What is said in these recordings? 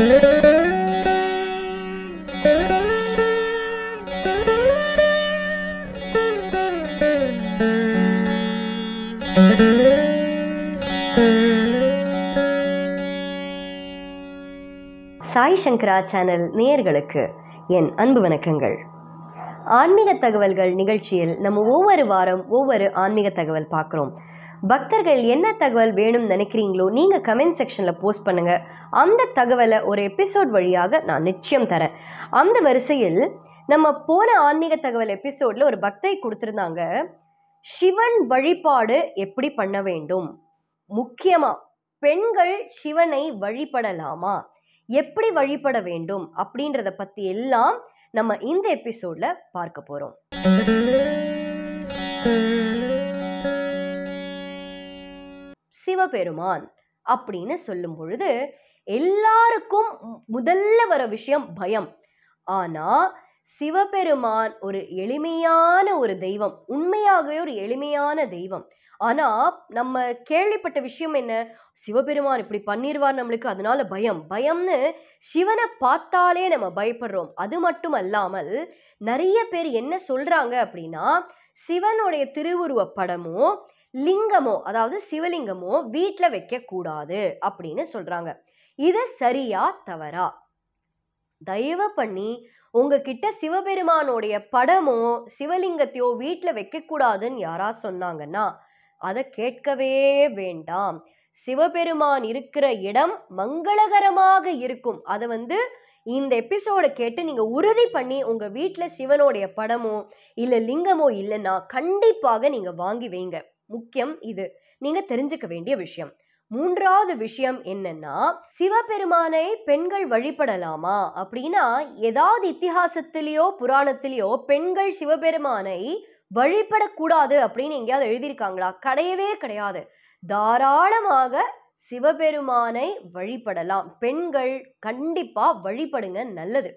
சாய் சங்கரா channel நேயர்களுக்கு என் அன்பு வணக்கங்கள். ஆன்மீக தகவல்கள் நிகழ்ச்சியில் நம்ம ஒவ்வொரு வாரம் ஒவ்வொரு ஆன்மீக தகவல் பார்க்குறோம். பக்தர்கள் என்ன தகவல் வேணும்னு நினைக்கிறீங்களோ நீங்கள் கமெண்ட் செக்ஷனில் போஸ்ட் பண்ணுங்கள். அந்த தகவலை ஒரு எபிசோட் வழியாக நான் நிச்சயம் தரேன். அந்த வரிசையில் நம்ம போன ஆன்மீக தகவல் எபிசோடில் ஒரு பக்தை கொடுத்துருந்தாங்க, சிவன் வழிபாடு எப்படி பண்ண வேண்டும், முக்கியமாக பெண்கள் சிவனை வழிபடலாமா, எப்படி வழிபட வேண்டும் அப்படின்றத பத்தி எல்லாம் நம்ம இந்த எபிசோட்ல பார்க்க போறோம். சிவபெருமான் அப்படின்னு சொல்லும் பொழுது எல்லாருக்கும் முதல்ல வர விஷயம் பயம். ஆனா சிவபெருமான் ஒரு எளிமையான ஒரு தெய்வம், உண்மையாகவே ஒரு எளிமையான தெய்வம். ஆனா நம்ம கேள்விப்பட்ட விஷயம் என்ன, சிவபெருமான் இப்படி பண்ணிடுவார் நம்மளுக்கு, அதனால பயம்னு சிவனை பார்த்தாலே நம்ம பயப்படுறோம். அது மட்டும் அல்லாமல் நிறைய பேர் என்ன சொல்றாங்க அப்படின்னா, சிவனுடைய திருவுருவ படமோ லிங்கமோ, அதாவது சிவலிங்கமோ வீட்டுல வைக்க கூடாது அப்படின்னு சொல்றாங்க. இது சரியா தவறா? தயவு பண்ணி உங்ககிட்ட சிவபெருமானுடைய படமோ சிவலிங்கத்தையோ வீட்டுல வைக்க கூடாதுன்னு யாரா சொன்னாங்கன்னா அதை கேட்கவே வேண்டாம். சிவபெருமான் இருக்கிற இடம் மங்களகரமாக இருக்கும். அதை இந்த எபிசோட கேட்டு நீங்க உறுதி பண்ணி உங்க வீட்டுல சிவனுடைய படமோ இல்ல லிங்கமோ இல்லைன்னா கண்டிப்பாக நீங்க வாங்கி வைங்க. முக்கியம் இது, நீங்க தெரிஞ்சுக்க வேண்டிய விஷயம். மூன்றாவது விஷயம் என்னன்னா, சிவபெருமானை பெண்கள் வழிபடலாமா அப்படின்னா, ஏதாவது இத்திஹாசத்திலேயோ புராணத்திலேயோ பெண்கள் சிவபெருமானை வழிபடக்கூடாது அப்படின்னு எங்கேயாவது எழுதியிருக்காங்களா? கிடையவே கிடையாது. தாராளமாக சிவபெருமானை வழிபடலாம். பெண்கள் கண்டிப்பா வழிபடுங்க, நல்லது.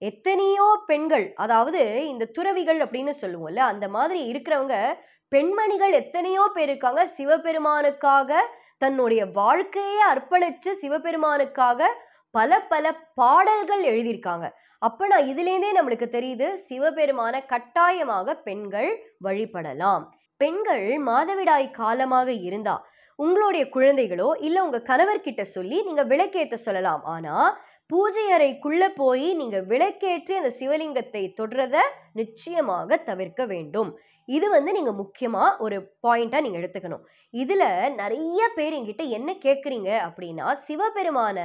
எத்தனையோ பெண்கள், அதாவது இந்த துறவிகள் அப்படின்னு சொல்லுவோம்ல, அந்த மாதிரி இருக்கிறவங்க பெண்மணிகள் எத்தனையோ பேர் இருக்காங்க. சிவபெருமானுக்காக தன்னுடைய வாழ்க்கையை அர்ப்பணிச்சு சிவபெருமானுக்காக பல பல பாடல்கள் எழுதியிருக்காங்க. அப்ப நான் இதுலேருந்தே நம்மளுக்கு தெரியுது, சிவபெருமான கட்டாயமாக பெண்கள் வழிபடலாம். பெண்கள் மாதவிடாய் காலமாக இருந்தா உங்களுடைய குழந்தைகளோ இல்ல உங்க கணவர்கிட்ட சொல்லி நீங்க விளக்கேற்ற சொல்லலாம். ஆனா பூஜை அறைக்குள்ள போய் நீங்க விளக்கேற்றி அந்த சிவலிங்கத்தை தொடுறத நிச்சயமாக தவிர்க்க வேண்டும். இது நீங்க முக்கியமா ஒரு பாயிண்டா நீங்க எடுத்துக்கணும். இதுல நிறைய பேர் என்கிட்ட என்ன கேக்குறீங்க அப்படின்னா, சிவபெருமான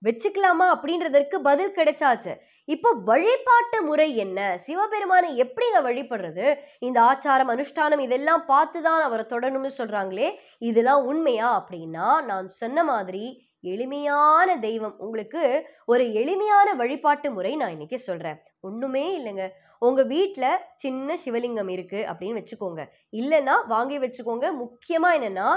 வச்சுக்கலாமா அப்படின்றதற்கு பதில் கிடைச்சாச்சு. இப்போ வழிபாட்டு முறை என்ன, சிவபெருமானை எப்படிங்க வழிபடுறது, இந்த ஆச்சாரம் அனுஷ்டானம் இதெல்லாம் பார்த்துதான் அவரை தொடணும்னு சொல்றாங்களே, இதெல்லாம் உண்மையா அப்படின்னா, நான் சொன்ன மாதிரி எளிமையான தெய்வம், உங்களுக்கு ஒரு எளிமையான வழிபாட்டு முறை நான் இன்னைக்கு சொல்றேன். ஒண்ணுமே இல்லைங்க, உங்க வீட்டுல சின்ன சிவலிங்கம் இருக்கு அப்படின்னு வச்சுக்கோங்க, இல்லைன்னா வாங்கி வச்சுக்கோங்க. முக்கியமா என்னன்னா,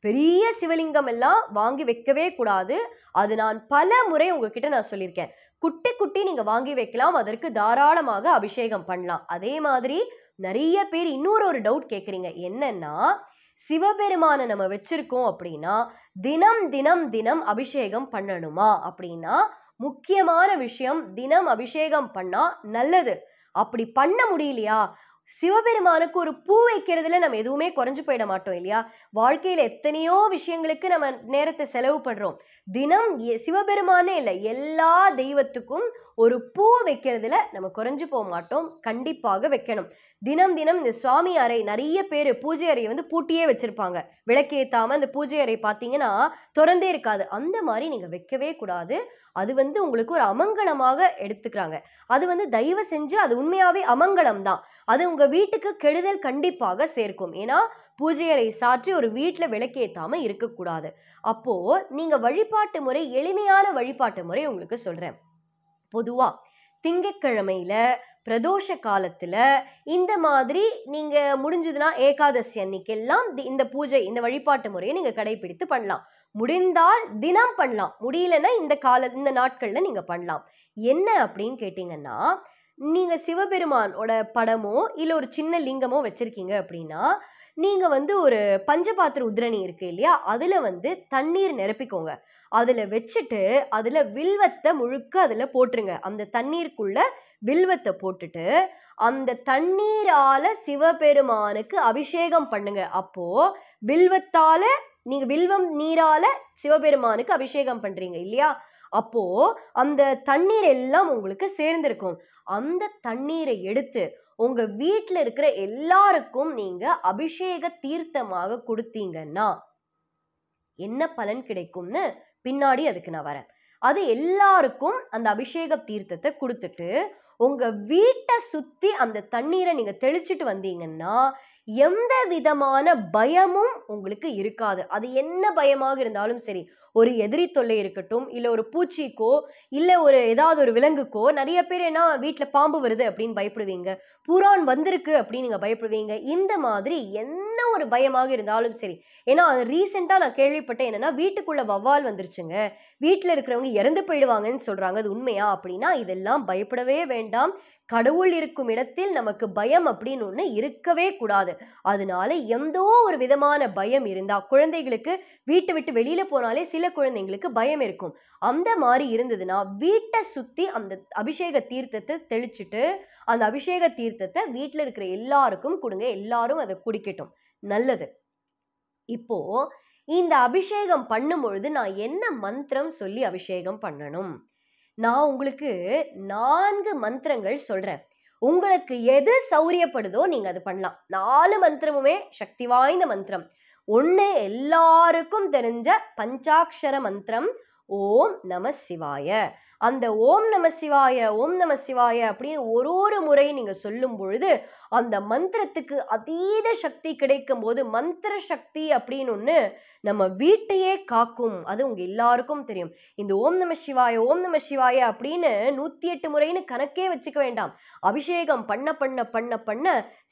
பெரிய சிவலிங்கம் எல்லாம் வாங்கி வைக்கவே கூடாது. அது நான் பல முறை உங்ககிட்ட நான் சொல்லியிருக்கேன். குட்டி குட்டி நீங்க வாங்கி வைக்கலாம், அதற்கு தாராளமாக அபிஷேகம் பண்ணலாம். அதே மாதிரி நிறைய பேர் இன்னொரு ஒரு டவுட் கேட்குறீங்க, என்னன்னா சிவபெருமானை நம்ம வச்சிருக்கோம் அப்படின்னா தினம் தினம் தினம் அபிஷேகம் பண்ணணுமா அப்படின்னா, முக்கியமான விஷயம், தினம் அபிஷேகம் பண்ணா நல்லது. அப்படி பண்ண முடியலையா, சிவபெருமானுக்கு ஒரு பூ வைக்கிறதுல நம்ம எதுவுமே குறைஞ்சு போயிட மாட்டோம் இல்லையா? வாழ்க்கையில எத்தனையோ விஷயங்களுக்கு நம்ம நேரத்தை செலவு பண்றோம். தினம் சிவபெருமானே இல்லை, எல்லா தெய்வத்துக்கும் ஒரு பூ வைக்கிறதுல நம்ம குறைஞ்சு போக மாட்டோம். கண்டிப்பாக வைக்கணும். தினம் தினம் இந்த சுவாமி அறை, நிறைய பேர் பூஜை அறையை பூட்டியே வச்சிருப்பாங்க, விளக்கேத்தாம. இந்த பூஜை அறை பார்த்தீங்கன்னா திறந்தே இருக்காது. அந்த மாதிரி நீங்க வைக்கவே கூடாது. அது உங்களுக்கு ஒரு அமங்கலமாக எடுத்துக்கிறாங்க. அது தயவு செஞ்சு அது உண்மையாவே அமங்கலம் தான். அது உங்க வீட்டுக்கு கெடுதல் கண்டிப்பாக சேர்க்கும். ஏன்னா பூஜை அறை சாற்றி ஒரு வீட்டுல விளக்கேத்தாம இருக்கக்கூடாது. அப்போ நீங்க வழிபாட்டு முறை, எளிமையான வழிபாட்டு முறை உங்களுக்கு சொல்றேன். பொதுவா திங்கட்கிழமையில பிரதோஷ காலத்துல இந்த மாதிரி நீங்க முடிஞ்சதுன்னா ஏகாதசி அன்னைக்கெல்லாம் இந்த பூஜை, இந்த வழிபாட்டு முறையை நீங்க கடைபிடித்து பண்ணலாம். முடிந்தால் தினம் பண்ணலாம், முடியலன்னா இந்த நாட்கள்ல நீங்க பண்ணலாம். என்ன அப்படின்னு கேட்டீங்கன்னா, நீங்க சிவபெருமானோட படமோ இல்ல ஒரு சின்ன லிங்கமோ வச்சிருக்கீங்க அப்படின்னா, நீங்க வந்து ஒரு பஞ்சபாத்திர உதிரணி இருக்கு இல்லையா, அதுல வந்து தண்ணீர் நிரப்பிக்கோங்க. அதுல வச்சுட்டு அதுல வில்வத்தை முழுக்க அதுல போட்டுருங்க. அந்த தண்ணீருக்குள்ள வில்வத்தை போட்டுட்டு அந்த தண்ணீரால சிவபெருமானுக்கு அபிஷேகம் பண்ணுங்க. அப்போ வில்வத்தால நீங்க வில்வம் நீரால சிவபெருமானுக்கு அபிஷேகம் பண்றீங்க இல்லையா, அப்போ அந்த தண்ணீர் எல்லாம் உங்களுக்கு சேர்ந்திருக்கும். அந்த தண்ணீரை எடுத்து உங்க வீட்டுல இருக்கிற எல்லாருக்கும் நீங்க அபிஷேக தீர்த்தமாக கொடுத்தீங்கன்னா என்ன பலன் கிடைக்கும்னு பின்னாடி அதுக்கு நான் வரேன். அது எல்லாருக்கும் அந்த அபிஷேக தீர்த்தத்தை கொடுத்துட்டு உங்க வீட்டை சுத்தி அந்த தண்ணீரை நீங்க தெளிச்சிட்டு வந்தீங்கன்னா எந்த விதமான பயமும் உங்களுக்கு இருக்காது. அது என்ன பயமாக இருந்தாலும் சரி, ஒரு எதிரி தொல்லை இருக்கட்டும், இல்ல ஒரு பூச்சிக்கோ, இல்ல ஒரு ஏதாவது ஒரு விலங்குக்கோ. நிறைய பேர் என்ன வீட்டுல பாம்பு வருது அப்படின்னு பயப்படுவீங்க, பூரான் வந்திருக்கு அப்படின்னு நீங்க பயப்படுவீங்க. இந்த மாதிரி என்ன ஒரு பயமாக இருந்தாலும் சரி, ஏன்னா ரீசெண்டா நான் கேள்விப்பட்டேன், என்னன்னா வீட்டுக்குள்ள வவ்வால் வந்துருச்சுங்க, வீட்டுல இருக்கிறவங்க இறந்து போயிடுவாங்கன்னு சொல்றாங்க. அது உண்மையா அப்படின்னா இதெல்லாம் பயப்படவே வேண்டாம். கடவுள் இருக்கும் இடத்தில் நமக்கு பயம் அப்படின்னு ஒண்ணு இருக்கவே கூடாது. அதனால எந்தோ ஒரு விதமான பயம் இருந்தா, குழந்தைகளுக்கு வீட்டை விட்டு வெளியில போனாலே சில குழந்தைங்களுக்கு பயம் இருக்கும். அந்த மாதிரி இருந்ததுன்னா வீட்டை சுத்தி அந்த அபிஷேக தீர்த்தத்தை தெளிச்சுட்டு அந்த அபிஷேக தீர்த்தத்தை வீட்டுல இருக்கிற எல்லாருக்கும் கொடுங்க. எல்லாரும் அதை குடிக்கட்டும். நல்லது. இப்போ இந்த அபிஷேகம் பண்ணும் பொழுது நான் என்ன மந்திரம் சொல்லி அபிஷேகம் பண்ணணும்? நான் உங்களுக்கு 4 மந்திரங்கள் சொல்றேன். உங்களுக்கு எது சௌரியப்படுதோ நீங்க அது பண்ணலாம். 4 மந்திரமுமே சக்தி வாய்ந்த மந்திரம். 1 எல்லாருக்கும் தெரிஞ்ச பஞ்சாட்சர மந்திரம், ஓம் நம சிவாய. அந்த ஓம் நம சிவாய, ஓம் நம சிவாய அப்படின்னு ஒரு முறை நீங்க சொல்லும் பொழுது அந்த மந்திரத்துக்கு அதீத சக்தி கிடைக்கும் போது, மந்திர சக்தி அப்படின்னு ஒண்ணு நம்ம வீட்டையே காக்கும். அது உங்க எல்லாருக்கும் தெரியும். இந்த ஓம் நம சிவாய, ஓம் நம சிவாய அப்படின்னு 108 முறைன்னு கணக்கே வச்சுக்க வேண்டாம். அபிஷேகம் பண்ண பண்ண பண்ண பண்ண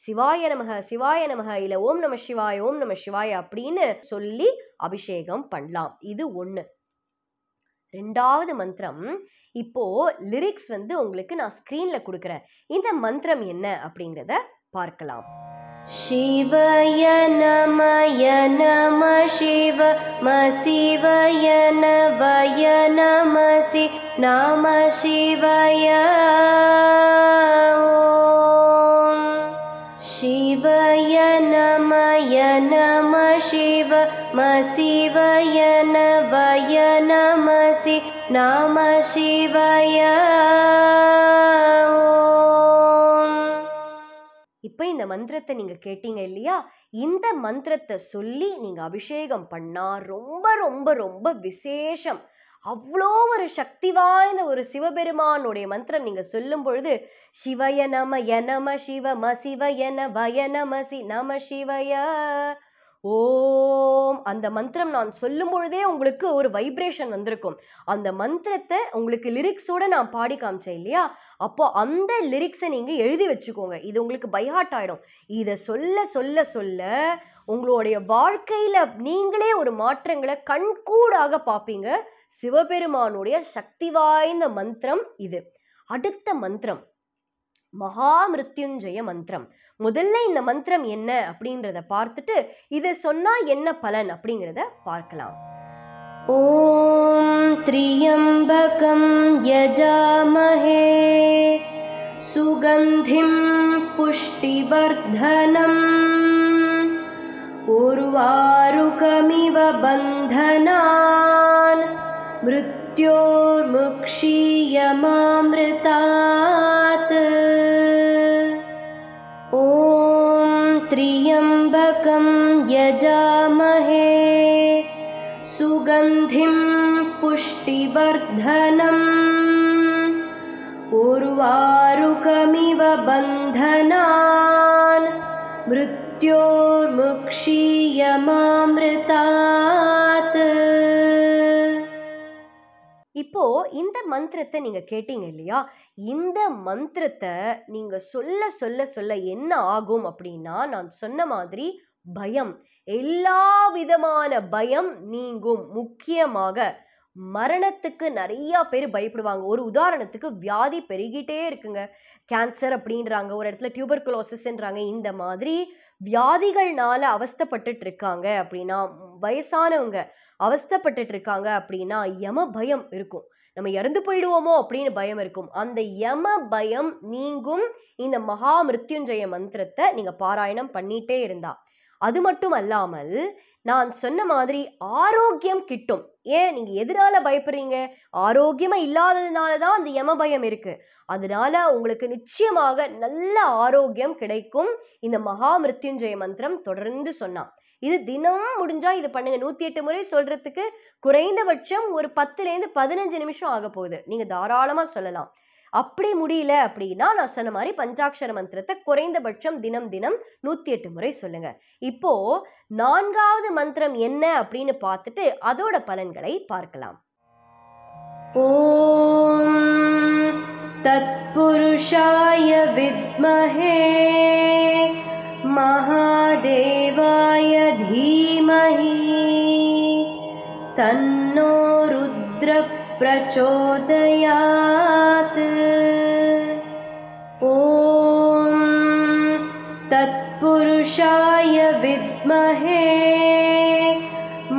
சிவாய நமக சிவாய நமக, இல்ல ஓம் நம சிவாய, ஓம் நம சிவாய அப்படின்னு சொல்லி அபிஷேகம் பண்ணலாம். இது 1. 2வது மந்திரம், இப்போ லிரிக்ஸ் வந்து உங்களுக்கு நான் ஸ்கிரீன்ல கொடுக்கிறேன். இந்த மந்திரம் என்ன அப்படிங்கிறத பார்க்கலாம். சிவய நமய நம சிவ மசிவய நவய நமசி நம சிவய ஓம். சிவய நமய நம சிவ மசிவய நவய நமசி நம சிவய ஓம். இப்ப இந்த மந்திரத்தை நீங்க கேட்டீங்க இல்லையா? இந்த மந்திரத்தை சொல்லி நீங்க அபிஷேகம் பண்ணா ரொம்ப ரொம்ப ரொம்ப விசேஷம். அவ்வளோ ஒரு சக்தி வாய்ந்த ஒரு சிவபெருமானுடைய மந்திரம். நீங்க சொல்லும் பொழுது சிவய நம யநம சிவ மசிவய நவய நமசி நம சிவய ஓம். அந்த மந்திரம் நான் சொல்லும் பொழுதே உங்களுக்கு ஒரு வைப்ரேஷன் வந்திருக்கும். அந்த மந்திரத்தை உங்களுக்கு லிரிக்ஸோட நான் பாடி காமிச்சேன் இல்லையா, அப்போ அந்த லிரிக்ஸை நீங்க எழுதி வச்சுக்கோங்க. இது உங்களுக்கு பைஹார்ட் ஆயிடும். இதை சொல்ல சொல்ல சொல்ல உங்களுடைய வாழ்க்கையில நீங்களே ஒரு மாற்றங்களை கண்கூடாக பார்ப்பீங்க. சிவபெருமானுடைய சக்தி வாய்ந்த மந்திரம் இது. அடுத்த மந்திரம் மகா மிருத்யுஞ்சய மந்திரம். முதல்ல இந்த மந்திரம் என்ன அப்படின்றத பார்த்துட்டு இதை சொன்னா என்ன பலன் அப்படிங்கிறத பார்க்கலாம். ஓம் த்ரியம்பகம் யஜாமஹே சுகந்திம் புஷ்டிவர்தனம் உர்வாருகமிவ பந்தனான் மிருத்யோர்முக்ஷீயமாம்ருதாத். ஓம் த்ரியம்பகம் யஜாமஹே சுகந்திம் புஷ்டிவர்தனம் உர்வாருகமிவ பந்தனான் மிருத்யோர்முக்ஷீயமாம்ருதாத். இப்போ இந்த மந்திரத்தை நீங்க கேட்டீங்க இல்லையா, இந்த மந்திரத்தை நீங்க சொல்ல சொல்ல சொல்ல என்ன ஆகும் அப்படின்னா, நான் சொன்ன மாதிரி பயம், எல்லா விதமான பயம் நீங்கும். முக்கியமாக மரணத்துக்கு நிறைய பேர் பயப்படுவாங்க. ஒரு உதாரணத்துக்கு வியாதி பெருகிட்டே இருக்குங்க, கேன்சர் அப்படின்றாங்க, ஒரு இடத்துல டியூபர்குலோசிஸ்ன்றாங்க. இந்த மாதிரி வியாதிகள்னால அவஸ்தைப்பட்டுட்டு இருக்காங்க அப்படின்னா, வயசானவங்க அவஸ்தைப்பட்டுட்டு இருக்காங்க அப்படின்னா, யம பயம் இருக்கும். நம்ம இறந்து போயிடுவோமோ அப்படின்னு பயம் இருக்கும். அந்த யம பயம் நீங்கும் இந்த மகா மிருத்யுஞ்சய மந்திரத்தை நீங்க பாராயணம் பண்ணிட்டே இருந்தா. அது மட்டும் அல்லாமல் நான் சொன்ன மாதிரி ஆரோக்கியம் கிட்டும். ஏன் நீங்க எதனால பயப்படுறீங்க? ஆரோக்கியமா இல்லாததுனால தான் அந்த யம பயம் இருக்கு. அதனால உங்களுக்கு நிச்சயமாக நல்ல ஆரோக்கியம் கிடைக்கும். இந்த மகா மிருத்யுஞ்சய மந்திரம் தொடர்ந்து சொன்னா. இது தினம் முடிஞ்சா இது பண்ணுங்க. 108 முறை சொல்றதுக்கு குறைந்தபட்சம் ஒரு 10லேருந்து 15 நிமிஷம் ஆக போகுது. நீங்க தாராளமா சொல்லலாம். அப்படி முடியல அப்படின்னா நான் சொன்ன மாதிரி பஞ்சாட்சர மந்திரத்தை குறைந்தபட்சம் தினம் 108 முறை சொல்லுங்க. இப்போ 4வது மந்திரம் என்ன அப்படின்னு பார்த்துட்டு அதோட பலன்களை பார்க்கலாம். ஓம் தத்புருஷாய வித்மஹே மகாதேவாய தீமஹி தன்னோ ருத்ர பிரச்சோதயாத். ஓம் தத்புருஷாய வித்மஹே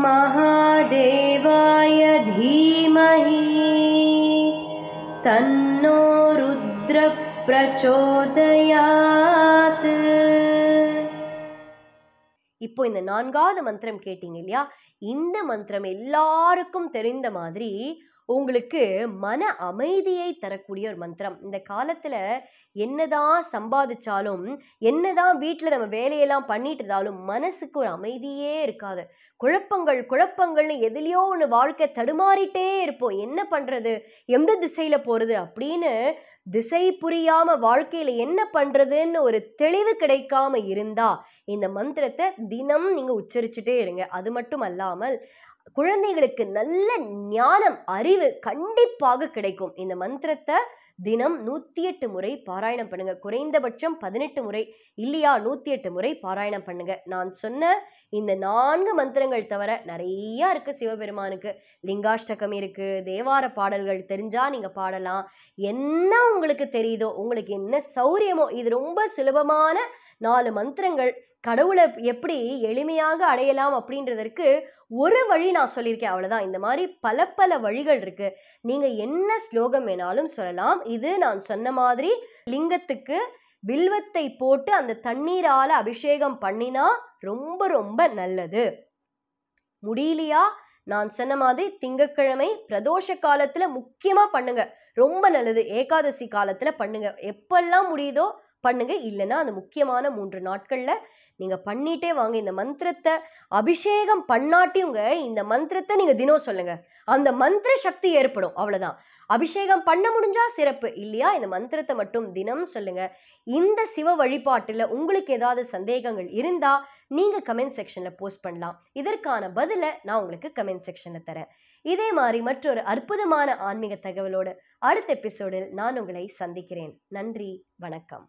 மகாதேவாய தீமஹி தன்னோ ருத்ர பிரச்சோதயாத். இப்போ இந்த 4வது மந்திரம் கேட்டீங்க இல்லையா? இந்த மந்திரம் எல்லாருக்கும் தெரிந்த மாதிரி உங்களுக்கு மன அமைதியை தரக்கூடிய ஒரு மந்திரம். இந்த காலத்துல என்னதான் சம்பாதிச்சாலும், என்னதான் வீட்டுல நம்ம வேலையெல்லாம் பண்ணிட்டு இருந்தாலும் மனசுக்கு ஒரு அமைதியே இருக்காது. குழப்பங்கள்னு எதுலயோ ஒண்ணு வாழ்க்கை தடுமாறிட்டே இருப்போம். என்ன பண்றது, எந்த திசையில போறது அப்படின்னு திசை புரியாம வாழ்க்கையில என்ன பண்றதுன்னு ஒரு தெளிவு கிடைக்காம இருந்தா இந்த மந்திரத்தை தினம் நீங்க உச்சரிச்சுட்டே இருங்க. அது மட்டும் அல்லாமல் குழந்தைகளுக்கு நல்ல ஞானம், அறிவு கண்டிப்பாக கிடைக்கும். இந்த மந்திரத்தை தினம் 108 முறை பாராயணம் பண்ணுங்க. குறைந்தபட்சம் 18 முறை இல்லையா 108 முறை பாராயணம் பண்ணுங்க. நான் சொன்ன இந்த 4 மந்திரங்கள் தவிர நிறைய இருக்கு சிவபெருமானுக்கு. லிங்காஷ்டகம் இருக்கு, தேவார பாடல்கள் தெரிஞ்சா நீங்க பாடலாம். என்ன உங்களுக்கு தெரியுதோ, உங்களுக்கு என்ன சௌரியமோ, இது ரொம்ப சுலபமான 4 மந்திரங்கள். கடவுளை எப்படி எளிமையாக அடையலாம் அப்படின்றதற்கு ஒரு வழி நான் சொல்லியிருக்கேன், அவ்வளவுதான். இந்த மாதிரி பல வழிகள் இருக்கு. நீங்க என்ன ஸ்லோகம் வேணாலும் சொல்லலாம். இது நான் சொன்ன மாதிரி லிங்கத்துக்கு வில்வத்தை போட்டு அந்த தண்ணீரால அபிஷேகம் பண்ணினா ரொம்ப நல்லது. முடியலையா நான் சொன்ன மாதிரி திங்கட்கிழமை பிரதோஷ காலத்துல முக்கியமா பண்ணுங்க, ரொம்ப நல்லது. ஏகாதசி காலத்துல பண்ணுங்க, எப்பெல்லாம் முடியுதோ பண்ணுங்க. இல்லைன்னா அந்த முக்கியமான 3 நாட்கள்ல நீங்க பண்ணிட்டே வாங்க. இந்த மந்திரத்தை அபிஷேகம் பண்ணாட்டியுங்க இந்த மந்திரத்தை நீங்க தினம் சொல்லுங்க, அந்த மந்திர சக்தி ஏற்படும், அவ்வளவுதான். அபிஷேகம் பண்ண முடிஞ்சா சிறப்பு, இல்லையா இந்த மந்திரத்தை மட்டும் தினம் சொல்லுங்க. இந்த சிவ வழிபாட்டுல உங்களுக்கு ஏதாவது சந்தேகங்கள் இருந்தா நீங்க கமெண்ட் செக்ஷன்ல போஸ்ட் பண்ணலாம். இதற்கான பதில நான் உங்களுக்கு கமெண்ட் செக்ஷன்ல தரேன். இதே மாதிரி மற்றொரு அற்புதமான ஆன்மீக தகவலோடு அடுத்த எபிசோடில் நான் உங்களை சந்திக்கிறேன். நன்றி, வணக்கம்.